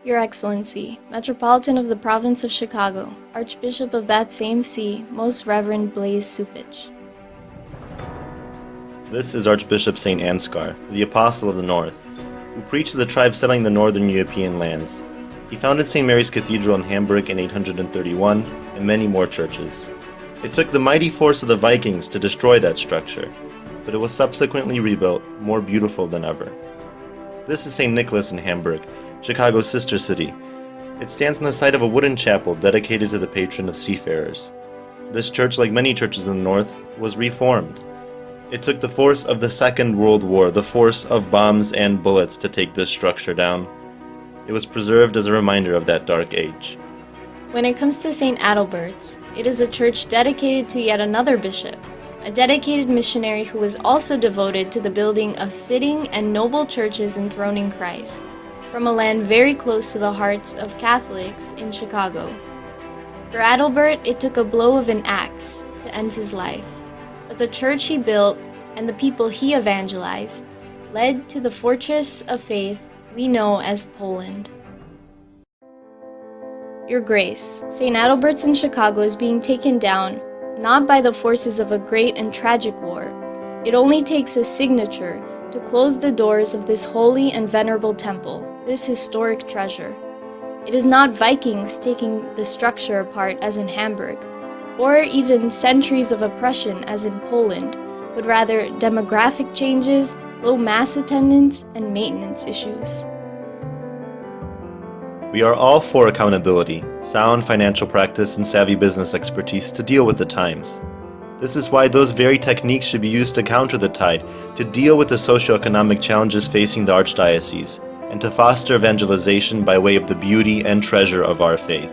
Your Excellency, Metropolitan of the Province of Chicago, Archbishop of that same see, Most Reverend Blaise Cupich. This is Archbishop St. Ansgar, the Apostle of the North, who preached to the tribes settling the northern European lands. He founded St. Mary's Cathedral in Hamburg in 831, and many more churches. It took the mighty force of the Vikings to destroy that structure, but it was subsequently rebuilt, more beautiful than ever. This is St. Nicholas in Hamburg, Chicago's sister city. It stands on the site of a wooden chapel dedicated to the patron of seafarers. This church, like many churches in the north, was reformed. It took the force of the Second World War, the force of bombs and bullets, to take this structure down. It was preserved as a reminder of that dark age. When it comes to St. Adalbert's, it is a church dedicated to yet another bishop, a dedicated missionary who was also devoted to the building of fitting and noble churches enthroning Christ, from a land very close to the hearts of Catholics in Chicago. For Adalbert, it took a blow of an axe to end his life, but the church he built and the people he evangelized led to the fortress of faith we know as Poland. Your Grace, St. Adalbert's in Chicago is being taken down not by the forces of a great and tragic war. It only takes a signature to close the doors of this holy and venerable temple, this historic treasure. It is not Vikings taking the structure apart as in Hamburg, or even centuries of oppression as in Poland, but rather demographic changes, low mass attendance, and maintenance issues. We are all for accountability, sound financial practice, and savvy business expertise to deal with the times. This is why those very techniques should be used to counter the tide, to deal with the socioeconomic challenges facing the Archdiocese, and to foster evangelization by way of the beauty and treasure of our faith.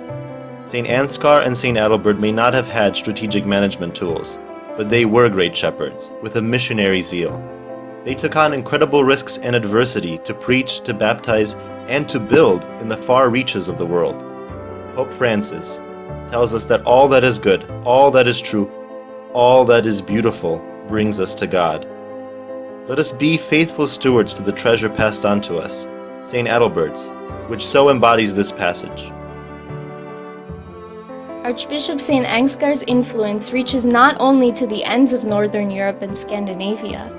St. Ansgar and St. Adalbert may not have had strategic management tools, but they were great shepherds, with a missionary zeal. They took on incredible risks and adversity to preach, to baptize, and to build in the far reaches of the world. Pope Francis tells us that all that is good, all that is true, all that is beautiful brings us to God. Let us be faithful stewards to the treasure passed on to us, St. Adalbert's, which so embodies this passage. Archbishop St. Ansgar's influence reaches not only to the ends of Northern Europe and Scandinavia.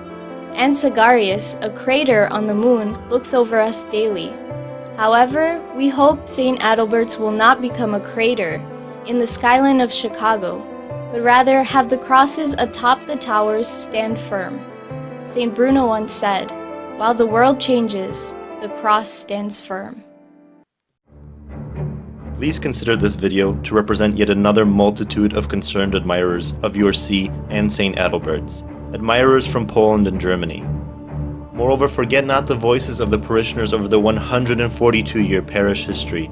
Ansagarius, a crater on the moon, looks over us daily. However, we hope St. Adalbert's will not become a crater in the skyline of Chicago, but rather have the crosses atop the towers stand firm. St. Bruno once said, "While the world changes, the cross stands firm." Please consider this video to represent yet another multitude of concerned admirers of your see and St. Adalbert's, admirers from Poland and Germany. Moreover, forget not the voices of the parishioners over the 142-year parish history,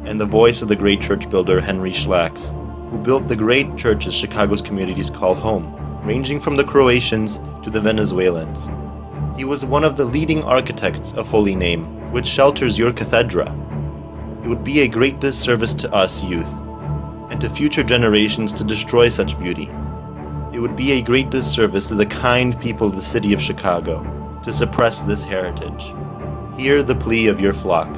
and the voice of the great church builder Henry Schlacks, who built the great churches Chicago's communities call home, ranging from the Croatians to the Venezuelans. He was one of the leading architects of Holy Name, which shelters your cathedra. It would be a great disservice to us youth, and to future generations to destroy such beauty. It would be a great disservice to the kind people of the city of Chicago to suppress this heritage. Hear the plea of your flock.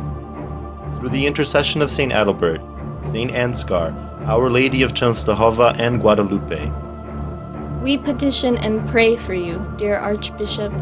Through the intercession of St. Adalbert, St. Ansgar, Our Lady of Częstochowa and Guadalupe, we petition and pray for you, dear Archbishop.